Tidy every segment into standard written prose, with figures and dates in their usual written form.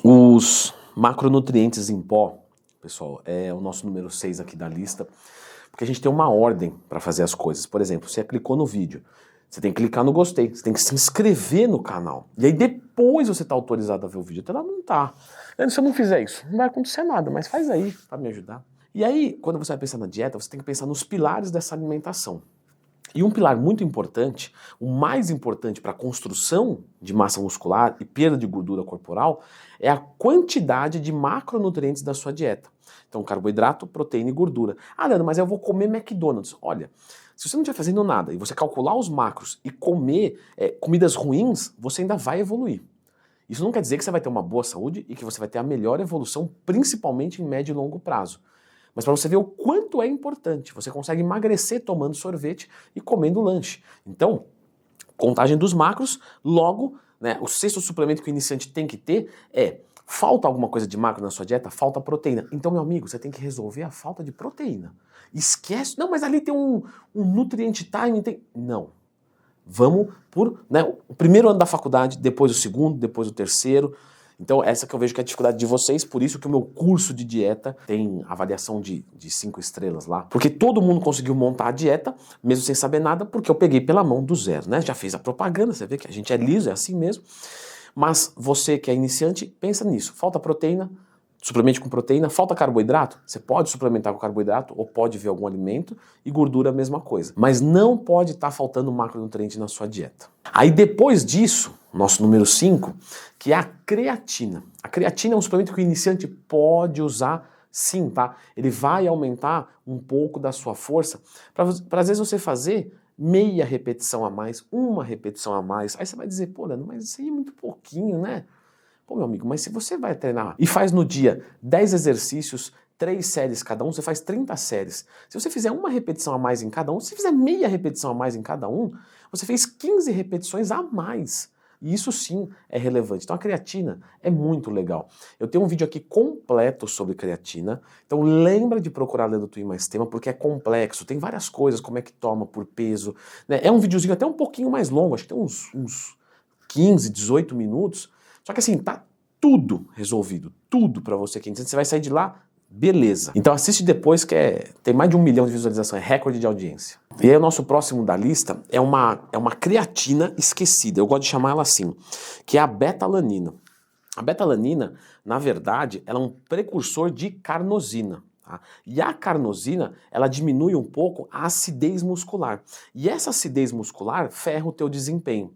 Os macronutrientes em pó, pessoal, é o nosso número 6 aqui da lista, porque a gente tem uma ordem para fazer as coisas. Por exemplo, você clicou no vídeo, você tem que clicar no gostei, você tem que se inscrever no canal. E aí depois você está autorizado a ver o vídeo. Até lá não tá. Se eu não fizer isso, não vai acontecer nada, mas faz aí para me ajudar. E aí, quando você vai pensar na dieta, você tem que pensar nos pilares dessa alimentação. E um pilar muito importante, o mais importante para a construção de massa muscular e perda de gordura corporal, é a quantidade de macronutrientes da sua dieta. Então, carboidrato, proteína e gordura. Ah, Leandro, mas eu vou comer McDonald's. Olha, se você não estiver fazendo nada e você calcular os macros e comer comidas ruins, você ainda vai evoluir. Isso não quer dizer que você vai ter uma boa saúde e que você vai ter a melhor evolução, principalmente em médio e longo prazo. Mas para você ver o quanto é importante, você consegue emagrecer tomando sorvete e comendo lanche. Então, contagem dos macros, logo, né, o sexto suplemento que o iniciante tem que ter é: falta alguma coisa de macro na sua dieta? Falta proteína. Então, meu amigo, você tem que resolver a falta de proteína. Esquece, não, mas ali tem um nutrient time, tem... Não. Vamos por, né, o primeiro ano da faculdade, depois o segundo, depois o terceiro. Então essa que eu vejo que é a dificuldade de vocês, por isso que o meu curso de dieta tem avaliação de 5 estrelas lá. Porque todo mundo conseguiu montar a dieta, mesmo sem saber nada, porque eu peguei pela mão do zero, né? Já fiz a propaganda, você vê que a gente é liso, é assim mesmo. Mas você que é iniciante, pensa nisso. Falta proteína, suplemente com proteína. Falta carboidrato, você pode suplementar com carboidrato ou pode ver algum alimento, e gordura a mesma coisa. Mas não pode estar faltando macronutriente na sua dieta. Aí depois disso, nosso número 5, que é a creatina. A creatina é um suplemento que o iniciante pode usar sim, tá? Ele vai aumentar um pouco da sua força para às vezes você fazer meia repetição a mais, uma repetição a mais. Aí você vai dizer, pô, Leandro, mas isso aí é muito pouquinho, né? Pô, meu amigo, mas se você vai treinar e faz no dia 10 exercícios, 3 séries cada um, você faz 30 séries. Se você fizer uma repetição a mais em cada um, se você fizer meia repetição a mais em cada um, você fez 15 repetições a mais. E isso sim é relevante. Então a creatina é muito legal. Eu tenho um vídeo aqui completo sobre creatina, então lembra de procurar Leandro Twin mais tema, porque é complexo, tem várias coisas, como é que toma por peso, né? É um videozinho até um pouquinho mais longo, acho que tem uns 15, 18 minutos, só que assim, tá tudo resolvido, tudo pra você aqui. Você vai sair de lá, beleza. Então assiste depois que tem mais de 1 milhão de visualizações, é recorde de audiência. E aí o nosso próximo da lista é uma creatina esquecida, eu gosto de chamar ela assim, que é a beta-alanina. A beta-alanina, na verdade, ela é um precursor de carnosina. Tá? E a carnosina, ela diminui um pouco a acidez muscular. E essa acidez muscular ferra o teu desempenho.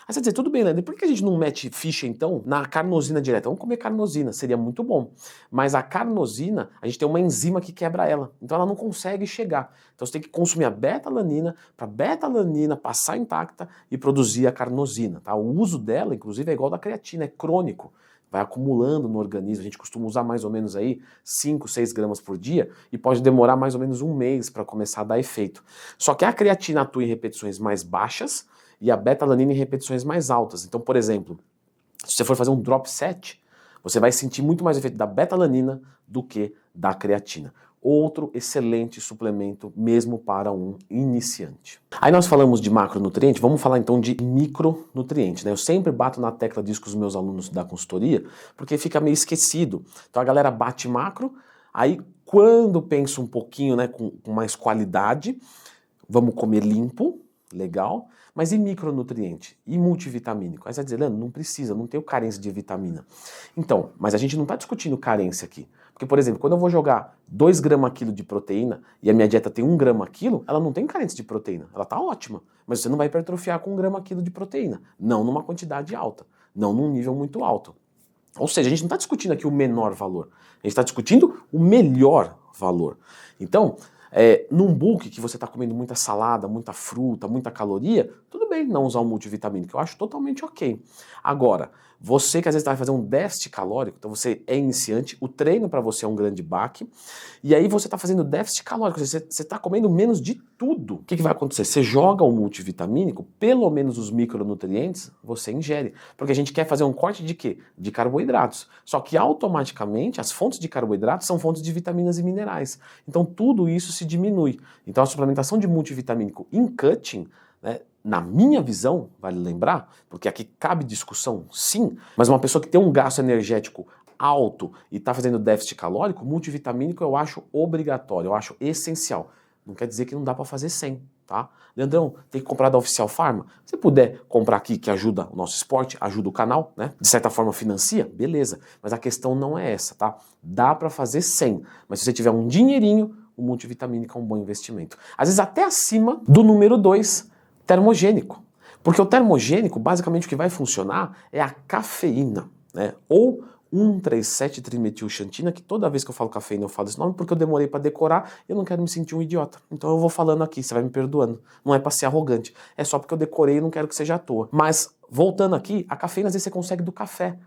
Aí você vai dizer, tudo bem, Leandro, por que a gente não mete ficha então na carnosina direta? Vamos comer carnosina, seria muito bom. Mas a carnosina, a gente tem uma enzima que quebra ela, então ela não consegue chegar. Então você tem que consumir a beta-alanina para a beta-alanina passar intacta e produzir a carnosina. Tá? O uso dela, inclusive, é igual da creatina, é crônico. Vai acumulando no organismo, a gente costuma usar mais ou menos aí 5, 6 gramas por dia e pode demorar mais ou menos 1 mês para começar a dar efeito. Só que a creatina atua em repetições mais baixas e a beta-alanina em repetições mais altas. Então, por exemplo, se você for fazer um drop set, você vai sentir muito mais efeito da beta-alanina do que da creatina. Outro excelente suplemento mesmo para um iniciante. Aí nós falamos de macronutriente, vamos falar então de micronutriente, né? Eu sempre bato na tecla disso com os meus alunos da consultoria, porque fica meio esquecido. Então a galera bate macro, aí quando pensa um pouquinho, né, com mais qualidade, vamos comer limpo, legal, mas e micronutriente? E multivitamínico? Aí você vai dizer, Leandro, não precisa, não tenho carência de vitamina. Então, mas a gente não está discutindo carência aqui. Porque, por exemplo, quando eu vou jogar 2 gramas quilo de proteína e a minha dieta tem 1 grama quilo, ela não tem carência de proteína, ela está ótima. Mas você não vai hipertrofiar com 1 grama quilo de proteína. Não numa quantidade alta, não num nível muito alto. Ou seja, a gente não está discutindo aqui o menor valor, a gente está discutindo o melhor valor. Então, num bulk que você está comendo muita salada, muita fruta, muita caloria, tudo bem não usar um multivitamínico, eu acho totalmente ok. Agora, você que às vezes vai fazer um déficit calórico, então você é iniciante, o treino para você é um grande baque, e aí você está fazendo déficit calórico, você está comendo menos de tudo. O que vai acontecer? Você joga um multivitamínico, pelo menos os micronutrientes você ingere, porque a gente quer fazer um corte de quê? De carboidratos. Só que automaticamente as fontes de carboidratos são fontes de vitaminas e minerais. Então tudo isso se diminui. Então a suplementação de multivitamínico em cutting, né, Na minha visão, vale lembrar, porque aqui cabe discussão, sim, mas uma pessoa que tem um gasto energético alto e está fazendo déficit calórico, multivitamínico eu acho obrigatório, eu acho essencial. Não quer dizer que não dá para fazer sem, tá? Leandrão, tem que comprar da Oficial Pharma? Se puder comprar aqui, que ajuda o nosso esporte, ajuda o canal, né? De certa forma financia, beleza. Mas a questão não é essa, tá? Dá para fazer sem, mas se você tiver um dinheirinho, o multivitamínico é um bom investimento. Às vezes até acima do número 2, termogênico. Porque o termogênico, basicamente o que vai funcionar é a cafeína, né? Ou 1,3,7-trimetilxantina, que toda vez que eu falo cafeína eu falo esse nome porque eu demorei para decorar e eu não quero me sentir um idiota. Então eu vou falando aqui, você vai me perdoando. Não é para ser arrogante, é só porque eu decorei e não quero que seja à toa. Mas, voltando aqui, a cafeína às vezes você consegue do café.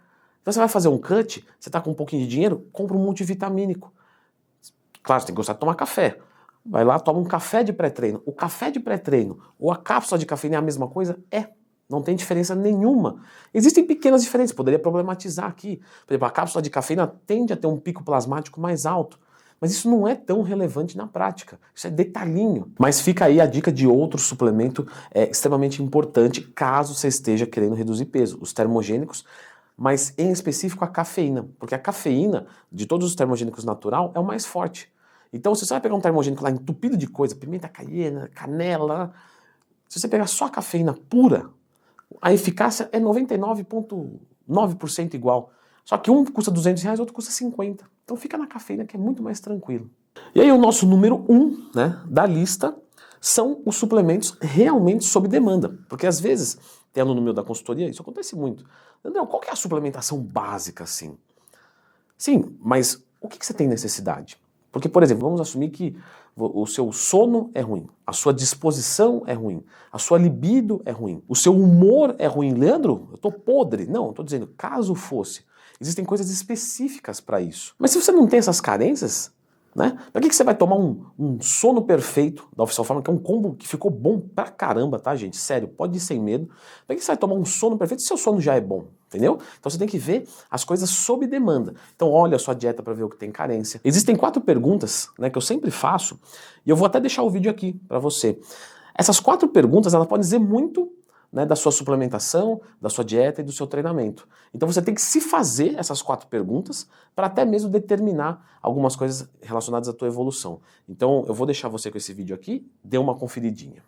Então você vai fazer um cut, você tá com um pouquinho de dinheiro, compra um multivitamínico. Claro, você tem que gostar de tomar café. Vai lá, toma um café de pré-treino. O café de pré-treino ou a cápsula de cafeína é a mesma coisa? É. Não tem diferença nenhuma. Existem pequenas diferenças, poderia problematizar aqui. Por exemplo, a cápsula de cafeína tende a ter um pico plasmático mais alto. Mas isso não é tão relevante na prática. Isso é detalhinho. Mas fica aí a dica de outro suplemento extremamente importante caso você esteja querendo reduzir peso. Os termogênicos, mas em específico a cafeína. Porque a cafeína, de todos os termogênicos natural, é o mais forte. Então, se você vai pegar um termogênico lá entupido de coisa, pimenta caiena, canela, se você pegar só a cafeína pura, a eficácia é 99,9% igual. Só que um custa R$200, outro custa 50. Então fica na cafeína que é muito mais tranquilo. E aí o nosso número 1, né, da lista são os suplementos realmente sob demanda. Porque às vezes, tem aluno meu da consultoria, isso acontece muito. André, qual que é a suplementação básica assim? Sim, mas o que você tem necessidade? Porque, por exemplo, vamos assumir que o seu sono é ruim, a sua disposição é ruim, a sua libido é ruim, o seu humor é ruim. Leandro, eu tô podre. Não, eu tô dizendo, caso fosse, existem coisas específicas para isso. Mas se você não tem essas carências, né? Pra que você vai tomar um sono perfeito da Oficial Pharma, que é um combo que ficou bom pra caramba, tá, gente? Sério, pode ir sem medo. Pra que você vai tomar um sono perfeito se seu sono já é bom? Entendeu? Então você tem que ver as coisas sob demanda. Então olha a sua dieta para ver o que tem carência. Existem 4 perguntas, né, que eu sempre faço, e eu vou até deixar o vídeo aqui para você. Essas 4 perguntas, elas podem dizer muito, né, da sua suplementação, da sua dieta e do seu treinamento. Então você tem que se fazer essas 4 perguntas para até mesmo determinar algumas coisas relacionadas à tua evolução. Então eu vou deixar você com esse vídeo aqui, dê uma conferidinha.